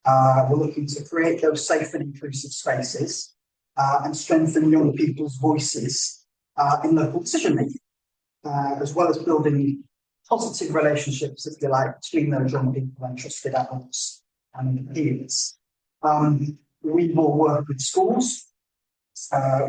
We're looking to create those safe and inclusive spaces. and strengthen young people's voices in local decision making, as well as building positive relationships, if you like, between those young people and trusted adults and peers. We will work with schools.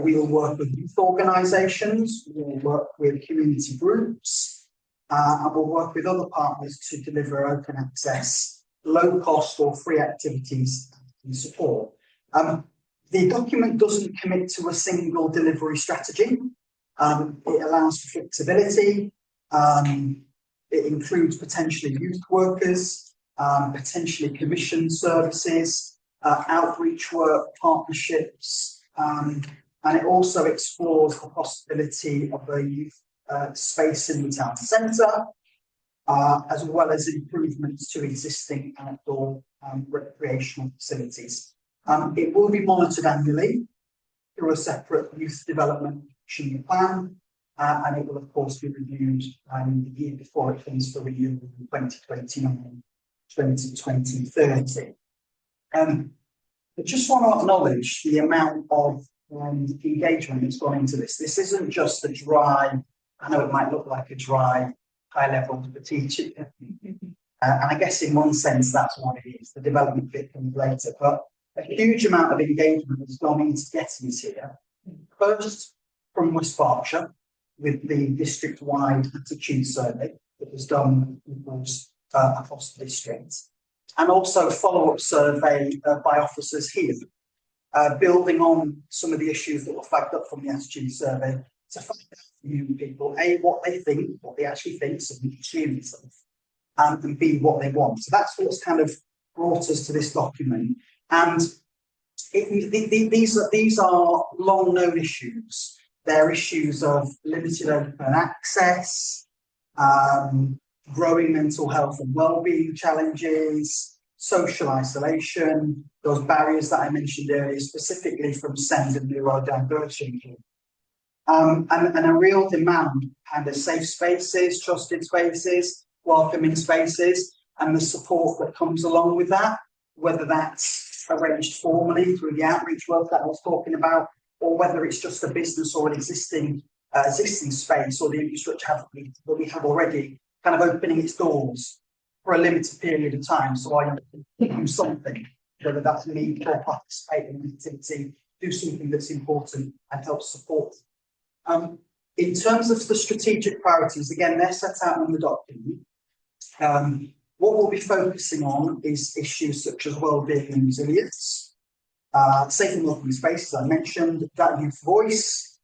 We will work with youth organisations. We will work with community groups, and we'll work with other partners to deliver open access, low cost or free activities and support. The document doesn't commit to a single delivery strategy. It allows for flexibility. It includes potentially youth workers, potentially commission services, outreach work, partnerships, and it also explores the possibility of a youth space in the town centre, as well as improvements to existing outdoor recreational facilities. It will be monitored annually through a separate youth development action plan, and it will of course be reviewed the year before it comes for renewal in 2029, 2030. I just want to acknowledge the amount of engagement that's gone into this. This isn't just a dry, I know it might look like a dry, high level for teaching. And I guess in one sense that's what it is. The development bit comes later, but a huge amount of engagement has gone into getting us here. First, from West Berkshire, with the district-wide attitude survey that was done across the district, and also follow-up survey by officers here, building on some of the issues that were flagged up from the attitude survey to find out from young people, A, what they think, what they actually think, so we can themselves, and B, what they want. So that's what's kind of brought us to this document. And these are long-known issues. They're issues of limited open access, growing mental health and well-being challenges, social isolation, those barriers that I mentioned earlier, specifically from SEND and neurodiverging. And a real demand kind of safe spaces, trusted spaces, welcoming spaces, and the support that comes along with that, whether that's arranged formally through the outreach work that I was talking about, or whether it's just a business or an existing space or the infrastructure that we have already kind of opening its doors for a limited period of time. So I do something, whether that's me or participate in an activity, do something that's important and help support. In terms of the strategic priorities, again, they're set out in the document. What we'll be focusing on is issues such as wellbeing and resilience, safe and welcoming spaces, I mentioned, that youth voice,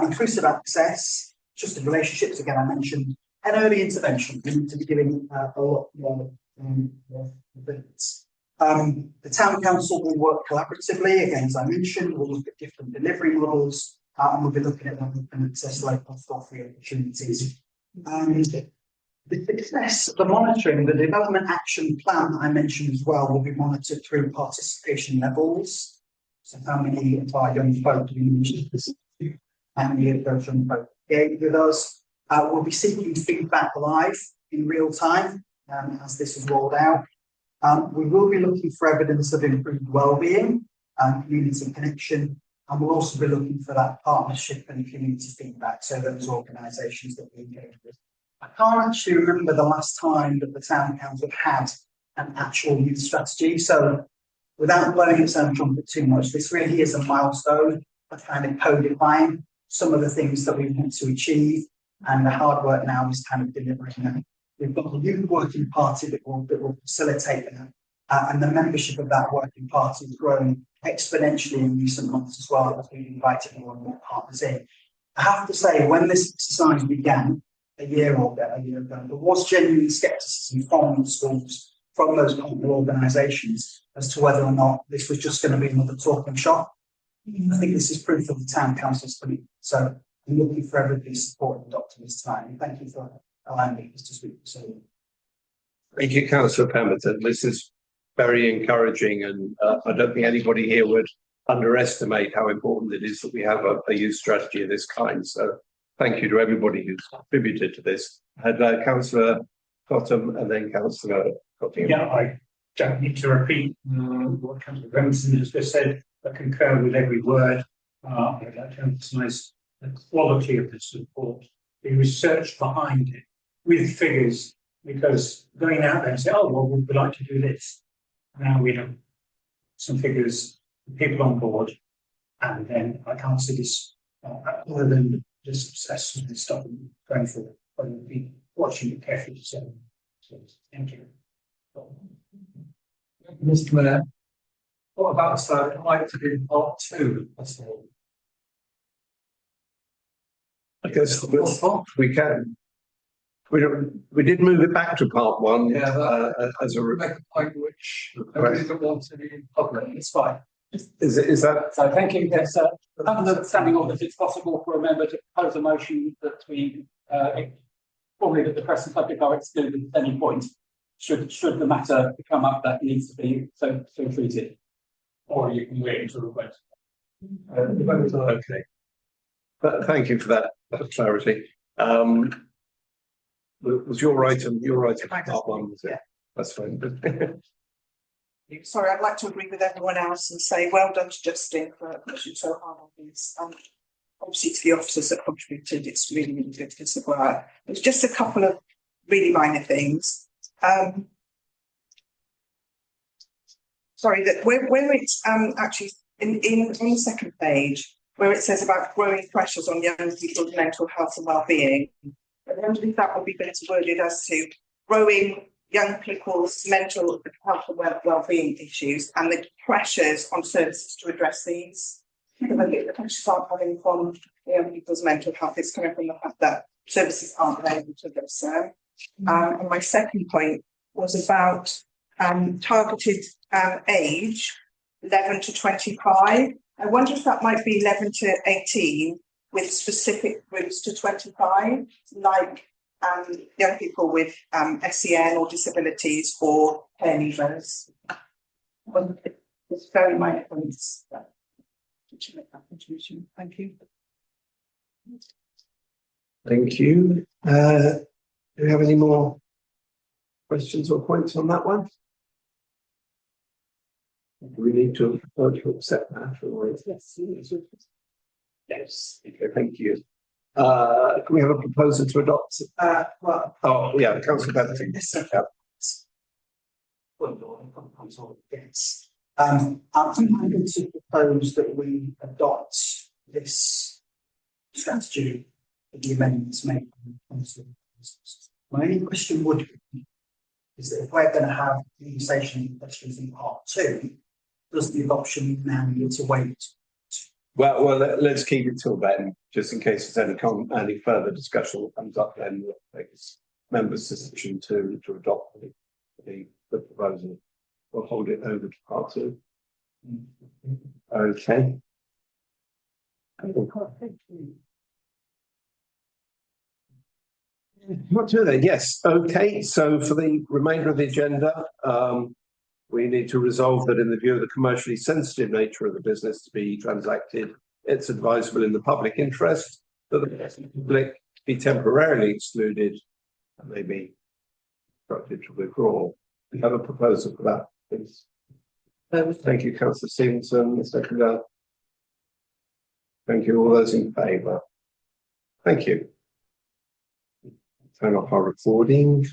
inclusive access, trusted relationships, again, I mentioned, and early intervention. We need to be doing a lot more things. The Town Council will work collaboratively, again, as I mentioned, we'll look at different delivery models, and we'll be looking at them and access low cost or free opportunities. The success, the monitoring, the development action plan that I mentioned as well will be monitored through participation levels. So how many of our young folk do we mention this? How many of those young folk engage with us? We'll be seeking feedback live in real time as this is rolled out. We will be looking for evidence of improved wellbeing and community connection, and we'll also be looking for that partnership and community feedback, so those organisations that we engage with. I can't actually remember the last time that the Town Council had an actual youth strategy, so without blowing its own trumpet too much, this really is a milestone of kind of codifying some of the things that we want to achieve, and the hard work now is kind of delivering that. We've got a youth working party that will facilitate that, and the membership of that working party has grown exponentially in recent months as well, as we've invited more and more partners in. I have to say, when this exercise began a year ago, there was genuine scepticism from the schools, from those partner organisations, as to whether or not this was just going to be another talking shop. I think this is proof of the Town Council's commitment. So I'm looking for everybody's support and documents tonight, and thank you for allowing me to speak. So, thank you, Councillor Pemberton. This is very encouraging, and I don't think anybody here would underestimate how important it is that we have a youth strategy of this kind. So thank you to everybody who's contributed to this. I had Councillor Cottam and then Councillor Cottingham. Yeah, I don't need to repeat what Councillor Remington has just said. I concur with every word. I'd like to emphasise the quality of this report, the research behind it with figures, because going out there and say, oh, well, we'd like to do this. Now we have some figures, people on board, and then I can't see this other than the success of this stuff going forward. But we'll be watching it carefully. So thank you. Mr. Mayor, what about so I'd like to do part two? That's all. I guess we can. We did move it back to part one. Yeah, as a make a point which I really don't want to be in public. It's fine. is that So thank you. Yes, understanding of this, it's possible for a member to propose a motion that we probably that the press and public are excluded at any point. Should the matter come up that needs to be so treated. Or you can wait until the vote. okay? But thank you for that clarity. Was your item part one? Was it? Yeah. That's fine. Sorry, I'd like to agree with everyone else and say well done to Justin for pushing so hard on this. Obviously to the officers that contributed, it's really, really good piece of work. There's just a couple of really minor things. Sorry, that where it's actually in the second page where it says about growing pressures on young people's mental health and well-being. I wonder if that would be better worded as to growing young people's mental health and well-being issues and the pressures on services to address these. Because I think the pressures aren't coming from young people's mental health, it's coming from the fact that services aren't available to address them. And my second point was about targeted age 11 to 25. I wonder if that might be 11 to 18 with specific groups to 25, like young people with SEN or disabilities or care leavers. It's very minor points. To make that contribution. Thank you. Thank you. Do we have any more questions or points on that one? We need to accept that. Yes. Yes. Okay, thank you. Can we have a proposal to adopt? Councillor Bentley. Yes. I'm going to propose that we adopt this strategy with the amendments made. My only question would be is that if we're going to have conversation questions in part two, does the adoption now need to wait? Well, let's keep it till then, just in case there's any further discussion that comes up. Then we'll take members' decision to adopt the proposal. We'll hold it over to part two. Okay. What do then? Yes. Okay. So for the remainder of the agenda, we need to resolve that in the view of the commercially sensitive nature of the business to be transacted, it's advisable in the public interest that the public be temporarily excluded and may be instructed to withdraw. We have a proposal for that, please. Thank you, Councillor Stevenson. Seconder. Thank you. All those in favour? Thank you. Turn off our recording.